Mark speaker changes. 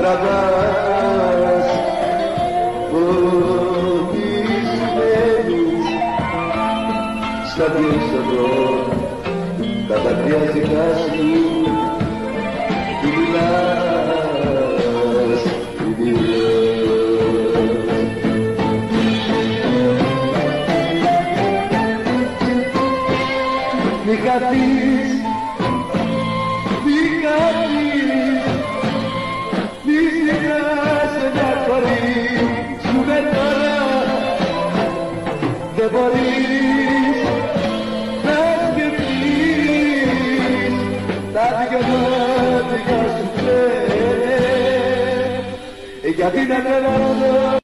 Speaker 1: τραβάς φωτισμένους στα διέξοδο τα δάκρυα ζητάσου του μιλάς, του μιλάς. Μη χαθείς, μη χαθείς, μη σιγάς μια κορή σου με τώρα. Δεν μπορείς να σκεφτείς τα δυο μάτια σου κλαις, γιατί να τρελαίνω